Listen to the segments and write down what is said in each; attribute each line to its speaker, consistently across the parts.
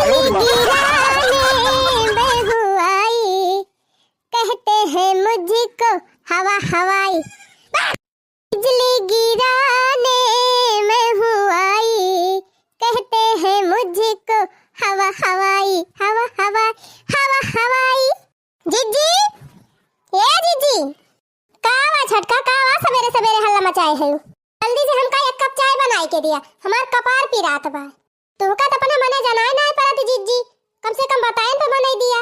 Speaker 1: बेहुआई कहते हैं मुझको हवा हवाई, बिजली गिराने में हुआई कहते हैं मुझको हवा हवाई, हवा हवाई, हवा हवाई। जीजी, ए जीजी, कावा छटका कावा सवेरे सवेरे हल्ला मचाए है। जल्दी से हमका एक कप चाय बनाई के दिया, हमार कपार पिरात बा। तुमका तो अपने मने जनाए ना परत जीजी, कम से कम बताएं तो बनाई दिया।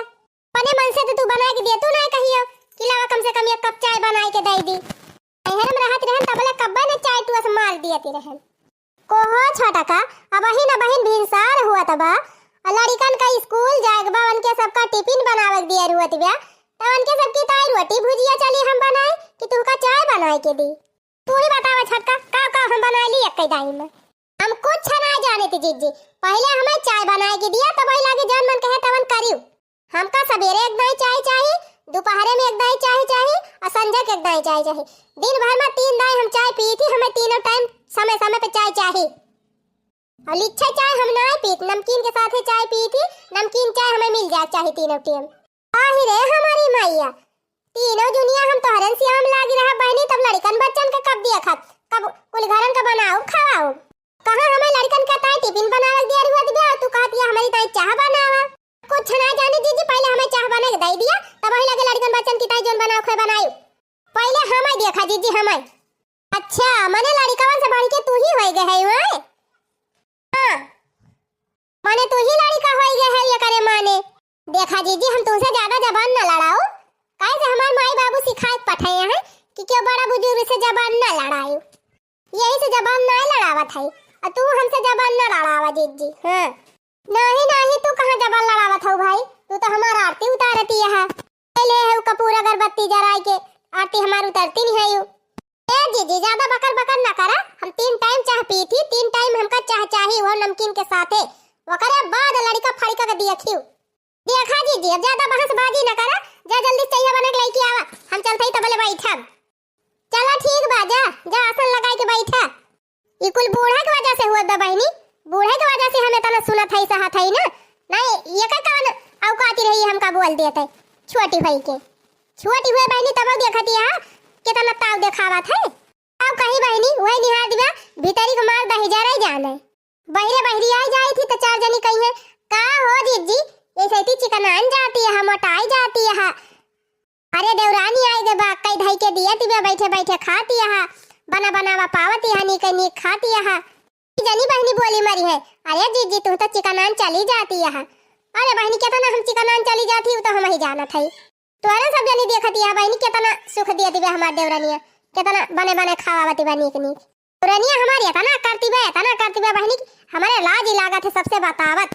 Speaker 1: अपने मन से तो तू बना के दिया, तू ना कहियो कि लावा कम से कम एक कप चाय बनाई के दे दी। शहर में रहत रहन तबले कब्बा ने चाय तू अस मार दिया ती रहन। कोहो छोटा का अब ही ना बहन भिनसार हुआ तबा, लड़कन का स्कूल जाए बा, उनके सबका टिफिन बनावे दिया रुवत बा, तो उनके सबकी ताई रोटी भुजिया चली हम बनाए कि तुमका चाय बनाई के दी। तू ही बतावा छटका का हम बना ली एक दाई में। हम कुछ ना जाने थे जीजी, पहले हमें चाय बनाए के दिया तब लागे जन मन कहे तवन करियो। हमका सवेरे एक दाई चाय चाहिए, दोपहर में एक दाई चाय चाहिए और संध्या के एक दाई चाय चाहिए। दिन भर में 3 दाई हम चाय पी थी, हमें तीनों टाइम समय समय पे चाय चाहिए। और लिच्छा चाय हम ना पीत, नमकीन के साथ चाय पी थी, नमकीन चाय हमें मिल जाए चाहिए तीनों टाइम। आहिरे हमारी मैया, तीनों दुनिया हम तोहरन से हम लागी रहा बहनी, तब लड़कन बच्चन का कब दिया खत, कब कुल घरन का बनाओ खवाओ। कहां हमें लड़कन का ताई टिफिन बनावे दिया रुआ दिया, तू कहती है हमारी ताई चाय बनावा। कुछ ना जाने जीजी, पहले हमें चाय बना के दे दिया तब ही लगे लड़कन बच्चन की ताई जोन बनाओ खे बनायो। पहले हमें देखा जीजी हमें। अच्छा मने लड़कवन से बढ़ के तू ही होई गए है ओए। हां माने तू ही लड़का होई गए है ये करे माने। देखा जीजी हम तुमसे ज्यादा जबान न लड़ाओ, काहे से हमार माई बाबू सिखाए पठाए हैं कि क्यों बड़ा बुजुर्ग से जबान न लड़ाओ, यही से जबान ना लड़ावत है। और तू हमसे जबान न लड़ावा जीजी। हां नहीं तू कहां जबान लड़ावत हो भाई, तू तो हमार आरती उतारती है। ले है कपूर अगरबत्ती जराई के आरती हमार उतारती नहीं है। ए जीजी ज्यादा बकर बकर ना करा, हम 3 टाइम चाय पी थी, 3 टाइम हमका चाय चाहिए वो नमकीन के साथे। वकरे बाद लड़का फड़का के देखियो। देखा जीजी अब ज्यादा बहसबाजी ना करा, जा जल्दी चाहिए बना के लेके आवा, हम चलते तबले बैठब। चला ठीक बा, जा आसन लगाई के बैठा। ई कुल बूढ़ा के वजह से हुआ बा बहनी, बूढ़े के वजह से हमें तना सुनत है सहत है ना। नहीं ये का कान औकाती रही हमका बोल देते छोटी भाई के। छोटी हुए बहनी तब देखती है कितना ताव दिखावत है। अब कहीं बहनी वही निहार दिया भीतरी को मार दही जा रही जाने। बहरे बहरी आई जाई थी तो 4 जनी कही है का हो जीजी ऐसे ही चिकनान जाती है, मोटाई जाती है। अरे देवरानी आई दे बा कई धई के दिया तिबे बैठे बैठे खाती है, बना बनावा पावती है, नी कनी खाती है। जनी बहनी बोली मरी है अरे जीजी तू तो चिकनान चली जाती है। अरे बहनी कितना हम चिकनान चली जाती हूँ तो हम ही जाना था। तोरा सब जनी देखती है बहनी कितना सुख दिया दिबे हमार देवरानिया, कितना बने बने खावावती बनी के नीक। देवरानिया हमारी तना करती बे बहनी हमारे लाज ही लागत है सबसे बतावत।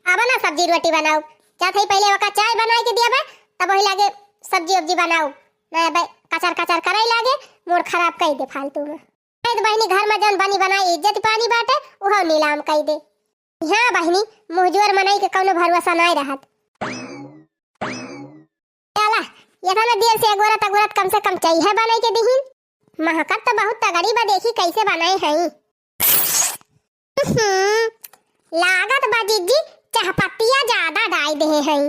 Speaker 1: अब ना सब्जी रोटी बनाओ, चाहे पहले वका चाय बनाई के दिया बे तब वही लागे सब्जी उब्जी बनाओ, ना बे कचर कचर कराई लागे मूड खराब कई दे फालतू में। तो बहनी घर में जन बनी बनाई इज्जत पानी बाटे उहो नीलाम कई दे। हां बहनी मुहजोर मनाई के कोनो भरोसा नहीं रहत। चला ये था ना देर से अगोरत कम से कम चाहिए बनाई के दही। महकत तो बहुत तगड़ी बा, देखी कैसे बनाए हैं। लागत बा जीजी चाह पत्तियां ज्यादा डाल दे हैं।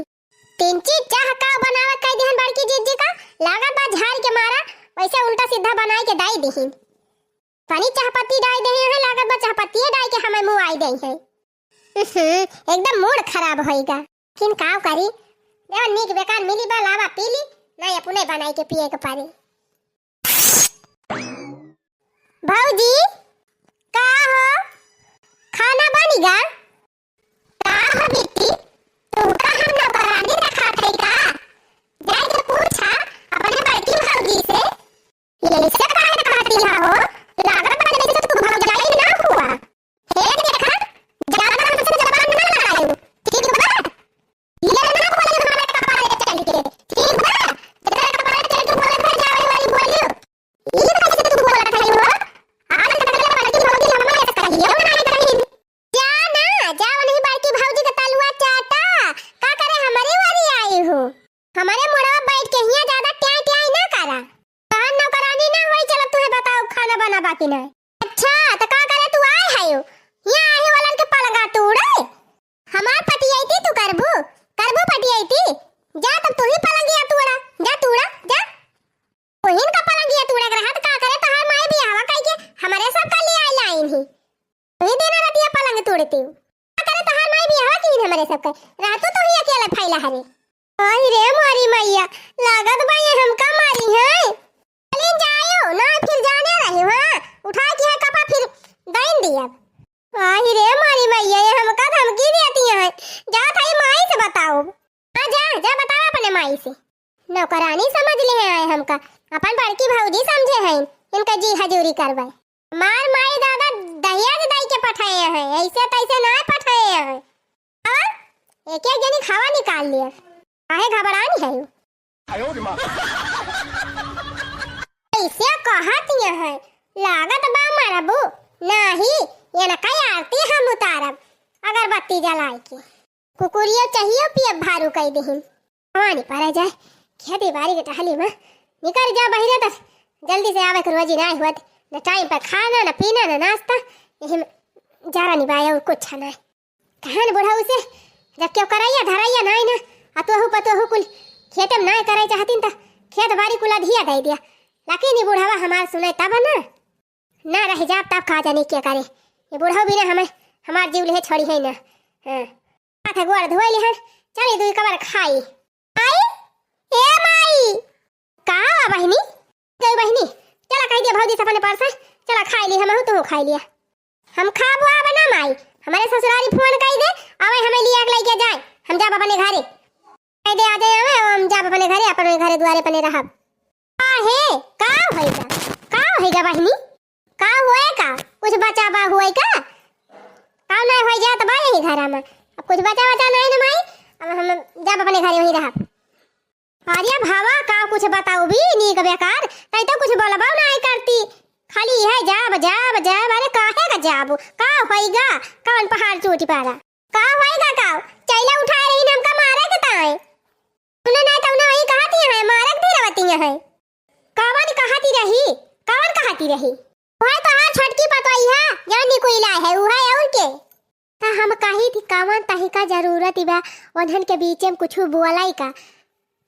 Speaker 1: 3 चीज चाह का बनावे कई देहन बड़की जीजी का, लागत बा झाड़ के मारा वैसे उल्टा सीधा बनाई के दाई दही। पानी चाह पत्ती डाल दे हैं, लागत बा चाह पत्ती डाल के हमें मुंह आई दे हैं। एकदम मूड खराब होएगा। किन काव करी देव नीक बेकार मिली बा लावा पीली नहीं अपने बनाई के पिए के पारी। भौजी का हो खाना बनेगा का हो बेटी, तू का हम ना बरानी रखा थे का, जाए के पूछा अपने बड़की भौजी से ये सब काहे कहती हो। लागत बा जैसे तू भौजाई ना हुआ हे देखा ज्यादा हमसे जबान ना लगाओ ठीक बा। ये ना बोले हमारे कपारे चल के ठीक बा, तेरे कपारे चल तू बोले फिर जावे वाली बोलियो ये कैसे तू बोल रहा है। हो आज तक बड़की भौजी हमारे से कहियो ना कहीं जा ना नहीं हमारे सबका रातों तो ही अकेला फैला हरे। आई रे मारी मैया लागत भाई हमका मारी है। चली जाओ ना फिर जाने रही हां उठा के कपा फिर दाइन दिया। आई रे मारी मैया ये हमका धमकी देती है। जा थाई माई से बताओ। हां जा जा बता अपने माई से। नौकरानी समझ ले आए हमका अपन बड़की भौजी समझे हैं इनका जी हजूरी करवाए। मार माई दादा दहिया दाई के पठाए हैं ऐसे तैसे ना पठाए हैं। और एक एक जनी खावा निकाल लिया काहे घबरानी है। आयो रे मां ऐसे कहती है लागत बा मारबू नहीं ये न कई आरती हम उतारब अगरबत्ती जलाए के कुकुरिया चाहिए पिए भारू कई देहिन पानी पर जाए खेती बाड़ी के टहली में निकल जा बहिरे तक जल्दी से आवे रोजी ना हुआ न टाइम पर खाना न पीना न नाश्ता यही जारा निभाया और कुछ ना कहां बुढ़ा उसे जब क्यों कराइया धराइया ना ना अतोहु पतोहु कुल खेतम ना करे चाहतीन त खेत बाड़ी कुला धिया दे दिया लेकिन ये बुढ़ावा हमार सुने तब ना रह जा तब खा जाने क्या करे ये बुढ़ा भी ना हमें हमार जीव ले छोड़ी है ना। हां हाथ गोड़ धोई ले चली दुई कबर खाई आई ए माई का बहिनी गई बहिनी चला कह दिया भौजी से अपने पास चला खाई ली हम तू खाई लिया हम खाबो आ बना माई हमारे ससुराली फोन कर दे आवे हमें लिया के लेके जाए हम जा अपने घरे कह दे आ जाए हम जा अपने घरे अपने घरे द्वारे पने रहब। का होएगा बहिनी का होएगा कुछ बचा बा होएगा का नहीं होई जात बा यही घर में अब कुछ बचा नहीं ना माई अब हम जा अपने घरे वही रहब। अरे भावा का कुछ बताओ भी नी का बेकार तई तो कुछ बोलबा नहीं करती खाली है जाब अरे काहे का जाब का होएगा कौन पहाड़ चोटी पारा का होएगा का चैला उठा रही हम का मारे के ताए तूने नहीं तो वही कहती है मारे के रवती है कौन कहती रही वह तो हां छटकी पतवाई है जानी कोई ला है वो है और के ता हम कही थी कौन तही का जरूरत बा वधन के बीच में कुछ बोलाई का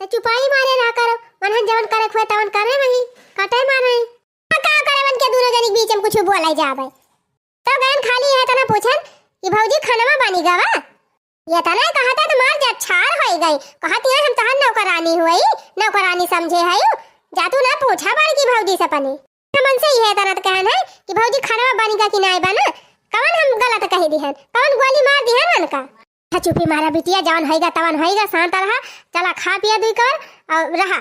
Speaker 1: तो चुपाई मारे ना करो वनहन जवन करे खोए तवन करे वही कटे मारे का करे वन के दोनों जनी बीच में कुछ बोलाई जावे तो गन खाली है तना पूछन कि भौजी खाना बनी गावा ये तना कहता तो मार जा छार होई गई कहती है हम तहन नौकरानी हुई नौकरानी समझे है जातू ना पूछा बार की भौजी से पनी हमन से ही है तना तो कहन है कि भौजी खाना बनेगा कि नहीं बना कौन हम गलत कह दिहन कौन गोली मार दिहन मन का चुपी मारा बिटिया जवन होएगा तवन होएगा शांत रहा चला खा पिया दुई कर और रहा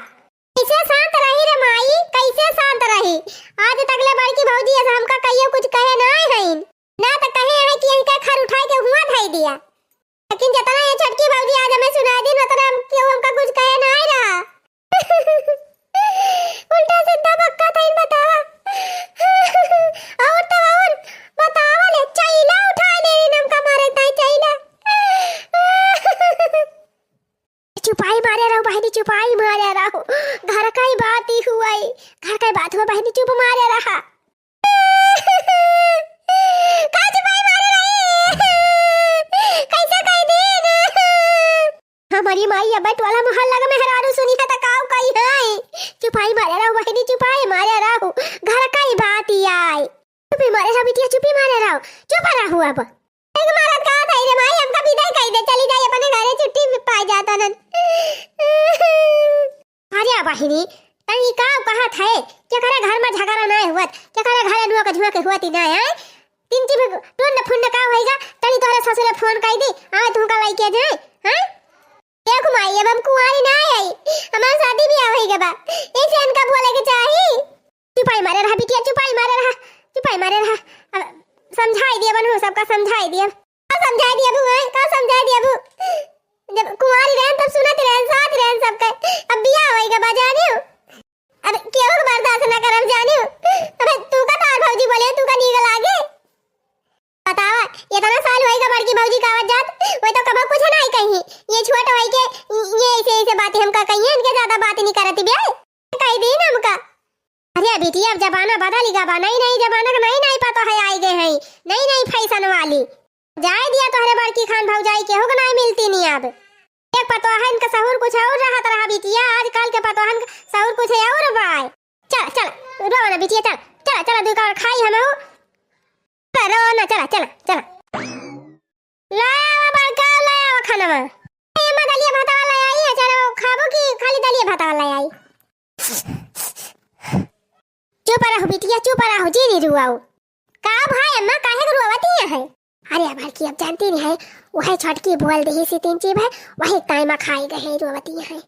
Speaker 1: कैसे शांत रही रे माई कैसे शांत रही आज तक ले बड़की भौजी ऐसा हमका कहियो कुछ कहे नहीं है ना तो कहे है कि इनका खर उठाए के हुआ धाई दिया लेकिन जितना ये छटकी भौजी आज हमें सुना दी उतना क्यों हमका कुछ कहे नहीं रहा उल्टा सीधा बक्का था इन बतावा और तो और बतावा ले चैला उठा ले हमका मारे ताई चैला चुपाई मारे रहो बहनी चुपाई मारे रहो घर का ही बात ही हुआ घर का ही बात हुआ बहनी चुप मारे रहा का चुपाई मारे रही कैसे कह दे हमारी माई अब टोला मोहल्ला में हरारू सुनी था काऊ कई है चुपाई मारे रहो बहनी चुपाई मारे रहो घर का ही बात ही आई चुपी मारे रहो बिटिया चुपी मारे रहो चुप रहो अब एक मारत का था रे माई हमका विदाई कह दे चली जाए अपने घरे छुट्टी में पा जाता नन अरे बहिनी तनी का कहत है क्या करे घर में झगड़ा ना हुआ क्या करे घर नुआ का झुआ के हुआ ती ना है तीन तीन टुंड फुंड का होएगा तनी तोरे ससुर फोन कर दी आ तू का लाई के जाए हैं देख माई अब हम कुंवारी ना आई हमार शादी भी आवेगा बा ऐसे इनका बोले के चाहिए चुपाई मारे रहा बिटिया चुपाई मारे रहा समझाई दिया बनू सबका समझाई दिया बुआ का समझाई दिया बु जब कुंवारी रहन तब सुनत रहन साथ रहन सबका अब बियाह होएगा बा जानियो अब केहू बर्दाश्त ना करब जानियो अबे तू का तार भौजी बोले तू का नीगल आगे बतावा ये तना साल होएगा बड़की भौजी का आवाज जात वो तो कबा कुछ नहीं कही ये छोट होई के ये ऐसे बातें हमका कहिए इनके ज्यादा बात नहीं करती बे कह दी ना हमका अरे बिटिया अब जमाना बदलेगा बा नहीं जमाना का नहीं पता है आई गए हैं नहीं फैशन वाली जाए दिया तोहरे बड़की खान भौजाई के होगा नहीं मिलती नहीं अब एक पतोहन का सहूर कुछ और रहा बिटिया आजकल के पतोहन का सहूर कुछ और बाय चल रो ना बिटिया चल दुका और खाई हम रो ना चल ला बड़का ला हवा अम्मा दलिया भात वाला आई है, चलो खाबो की खाली दलिया भात वाला आई। चुप रहो बिटिया, चुप रहो जी, नहीं रुआओ। का भाई अम्मा काहे को रुआवती है? अरे अबर की अब जानती नहीं है, वही छटकी बोल दही से तीन चीज है, वही टाइम खाई गए रुआवती है।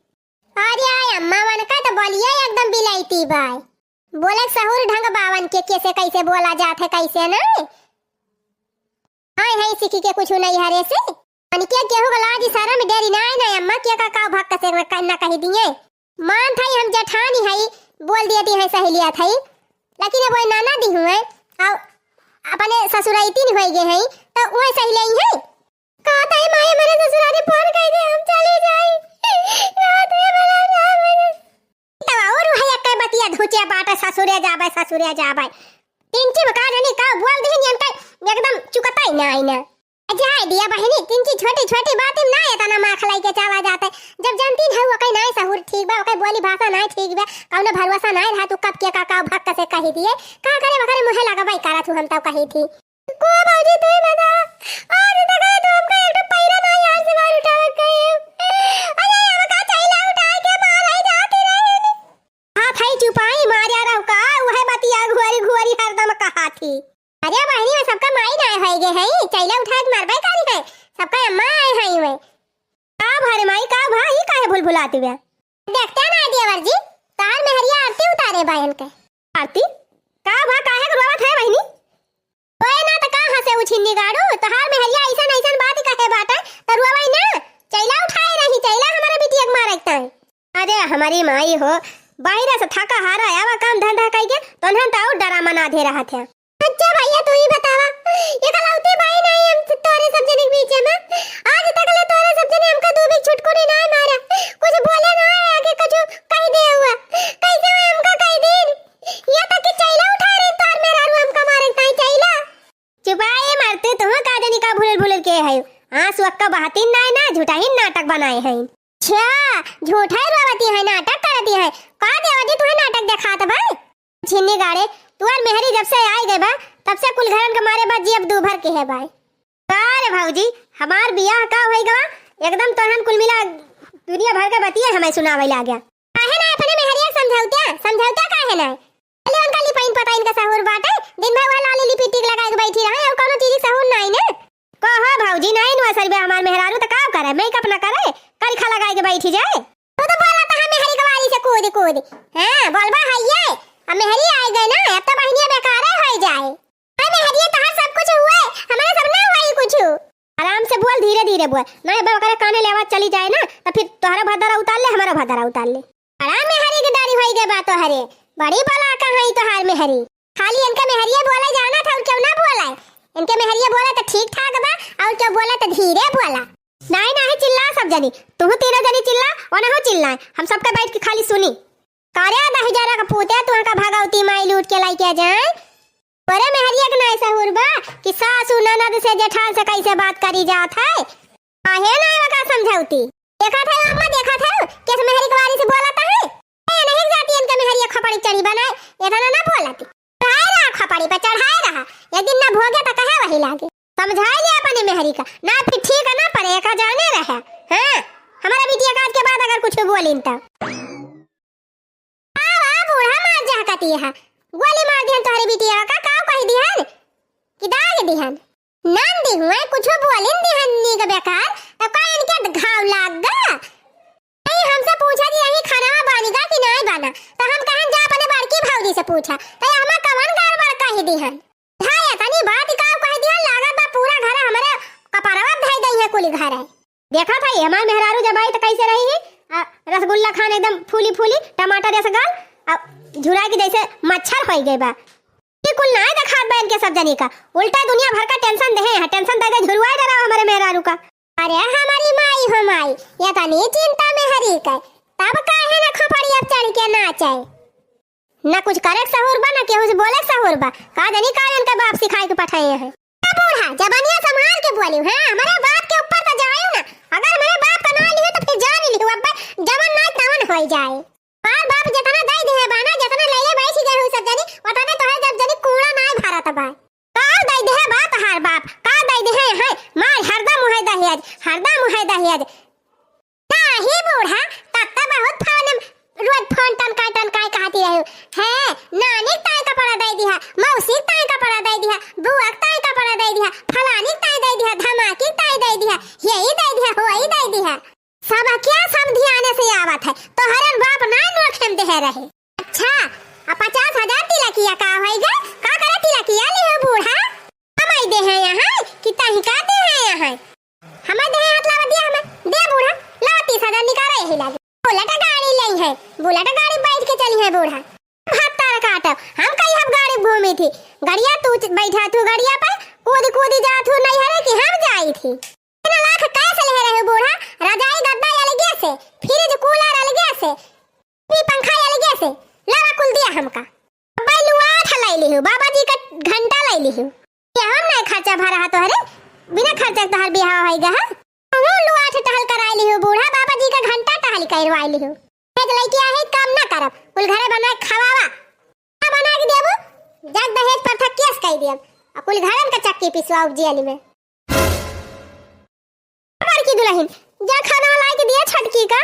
Speaker 1: अरे आय अम्मा मन का तो बोलिए एकदम बिलाईती भाई, बोले सहूर ढंग बावन के कैसे कैसे बोला जात है कैसे ना। हाय हाय सीखी के कुछ नहीं हरे से मन क्या केहू गलाजी सारा में डेरी ना ना अम्मा क्या का भाग कसे करना कही दिए। मान थाई हम जेठानी है बोल दिए है सहेलिया थाई, लेकिन अब नाना दी हुए और अपने ससुराइती नहीं होई गए हैं तो वो सहेली है। कहता है माए मेरे ससुराली फोन कर दे हम चले जाए रात में बना ना तो और है एक बतिया धुचे बाटा ससुरे जाबे तिनची बका नहीं का बोल दे नहीं का एकदम चुकता ही ना आई ना जाए दिया बहनी तिनची छोटी छोटी बातें ना है तना मां खलाई के चावा जाते जब जानती है वो कहीं नहीं सहूर ठीक बा कहीं बोली भाषा नहीं ठीक बा कौन भरोसा नहीं रहा तू कब के का भाग कैसे कही दिए का करे वखरे मुहे लगा भाई करा तू हम तो कही थी को बाजी तू बता आज तक तो हमका एक पैरा ना यार से मार उठा के अरे हमका चैला उठा के मार आई जाती रहे हां भाई चुपाई मारिया रहो का वह बतिया घुआरी हरदम कहा थी। अरे बहनी में सबका माई ना है गे है चैला उठा के मारबे करी है सबका अम्मा आए है वे का भरे माई का भाई काहे भुलभुलाती वे देखते ना देवर जी तार में हरिया आरती उतारे बहन के आरती का भा काहे रोवत है बहनी ओए ना त कहां से उछिन्नी गाड़ू तहार में हरिया ऐसा ऐसा बात कहे बाटा त रोवई ना चैला उठाए रही चैला हमारा बिटिया के मारत है। अरे हमारी माई हो बाहर से थका हारा आवा काम धंधा कई के तोहन त और डरामा ना दे रहा थे। अच्छा भैया तू ही बतावा ये कलाउती भाई नहीं हम तोरे सब जने के बीच में आज तक ले तोरे सब जने हमका दो भी छुटकुनी ना मारा कुछ बोले ना आगे कुछ कह दे हुआ कैसे हमका कह दिन ये तक कि चैला उठा रही तार मेरा रू हमका मारे ताई चैला चुपाए मारते तो का जानी का भूल के है आंसू अक्का बहाती ना झूठा ही नाटक बनाए हैं। अच्छा झूठा रोवती है नाटक करती है का देवजी तू नाटक दिखात भाई छिन्नी गाड़े तुअर मेहरी जब से आई गए बा तब से कुल घरन के मारे बाद जी अब दो भर के है भाई। अरे भाऊजी हमार बियाह का होई गवा एकदम तोहन कुल मिला दुनिया भर के बतिया हमें सुनावे ला गया काहे ना अपने मेहरिया समझौता काहे ना अरे उनका लिपाइन पता इनका सहूर बाटे दिन भर वाला लाली लिपटिक लगा के बैठी रहे और कोनो चीज सहूर नहीं ने कहो भाऊजी नहीं नु असल में हमार मेहरारू त का करे मेकअप ना करे करी खा लगा के बैठी जाए तो बोला था मेहरी कवारी से कूद हां बोलबा हइये अब मेहरी आ गए ना अब तो बहनिया बेकार हो जाए अरे मेहरी तो सब कुछ हुआ हमारा सब ना हुआ कुछ आराम से बोल धीरे बोल नहीं बकरे काने लेवा चली जाए ना तो फिर तोहरा भदरा उतार ले हमारा भदरा उतार ले आराम मेहरी की डारी होई गए बात हरे बड़ी बला कहां ही तोहार मेहरी खाली इनका मेहरिया बोला जाना था और क्यों ना बोला इनके मेहरिया बोला तो ठीक ठाक बा और क्यों बोला तो धीरे बोला नहीं चिल्ला सब जनी तू तीनों जनी चिल्ला और ना हो चिल्लाए हम सबका बैठ के खाली सुनी कार्या 10,000 का पूते तू का भागवती माई लूट के लाई के जाए अरे मेहरिया के ना ऐसा हुरबा कि सासू ननद से जेठान से कैसे बात करी जात है काहे ना का समझौती देखा था अम्मा देखा था कैसे मेहरी के वारी से बोलता है ये नहीं जाती इनका मेहरिया खपड़ी चढ़ी बनाए ये तो ना बोलती चढ़ाए रहा खपड़ी पे चढ़ाए रहा एक दिन ना भोगे तो कहे वही लागे समझाए ले अपने मेहरी का ना फिर ठीक है ना पड़े का जाने रहे हां हमारा बिटिया काज के बाद अगर कुछ बोलिन त बूढ़ा मार जा कती है गोली मार दिहन तोहरी बिटिया का काव कह दिहन कि दाग दिहन नन दी हुए कुछ बोलिन दिहन नी के बेकार तब का इनके घाव लाग गा नहीं हमसे पूछा जी यही खाना बनेगा कि नहीं बना तो हम कहन जा अपने बड़की भौजी से पूछा तो हम कवन गड़बड़ कह दिहन धाया तनी बात काव कह दिहन लागत बा पूरा घर हमारे कपड़वा धई दई है कुली घर है देखा था हमार मेहरारू जब आई तो कैसे रही है रसगुल्ला खान एकदम फूली टमाटर जैसा गाल झुरा के जैसे मच्छर हो गए बा ये कुल ना दिखात बहन के सब जनी का उल्टा दुनिया भर का टेंशन दे है टेंशन दे झुरवाए दे रहा हमारे मेहरारू का अरे हमारी माई हो माई ये तो नहीं चिंता में हरी का तब काहे ना खपड़ी अब चढ़ के नाचाए ना कुछ करे सहूर बा ना केहू से बोले सहूर बा का जनी का इनका बाप सिखाए के पठाए है बूढ़ा जबानिया संभाल के बोली हां हमारे बाप के ऊपर तो जायो ना अगर मेरे बाप का ना लियो तो फिर जान ही लियो अब जवन ना तवन हो जाए बाप जितना दई दे बाना जितना ले ले बैठी गए हो सब जनी उतना तो है जब जनी कूड़ा ना भारत बा का दई दे बात हार बाप का दई दे है मार हरदम है दहेज, हरदम है दहेज। नहीं बूढ़ा, तब तो बहुत फोन रोज फोन टनकाय कहती रहे है। नानी ताई का पड़ा दे दिया, मौसी ताई का पड़ा दे दिया, बुआ ताई का पड़ा दे दिया, फलानी ताई दे दिया, धमाकी ताई दे दिया, यही दे दिया, वही दे दिया। सब क्या समझी आने से आवत है, तो हरन बाप ना नोखम दे रहे। अच्छा, अब 50,000 तिलकिया का होइगा, का करे तिलकिया ले हो बूढ़ा? हमाई दे है यहाँ, कितना ही का दे है यहाँ? हमारे दे हाथ लावा दिया हमें, दे बूढ़ा, ला 30,000 निकाले यही लागे। बुलेट गाड़ी ली है, बुलेट गाड़ी बैठ के चली है बूढ़ा। हाथ तार काटो, हम कहीं हम गाड़ी घूमी थी, गड़िया तू बैठा तू गड़िया पर, कूद जा तू नहीं हरे कि हम जाई थी। इतना लाख कैसे ले रहे बूढ़ा? रजाई गद्दा अलगे से, फ्रिज कूलर अलगे से, पंखा अलगे से, लगा कुल दिया हमका। बैलुआ ठलाई ली हूँ, बाबा जी का घंटा लाई ली हूँ। हम नहीं खर्चा भरा तो हरे, बिना खर्चा तो हर बिहाव होएगा। लुआ टहल कराई ली हूँ बूढ़ा, बाबा जी का घंटा टहल करवाई ली हूँ। लड़किया है काम ना करब, कुल घरे बना खवावा, बना के देबो, जग दहेज पर था केस कह दियब, आ कुल घरन का चक्की पिसवाओ जेल में। हमार की दुल्हन जा खाना ला के दिया छटकी का।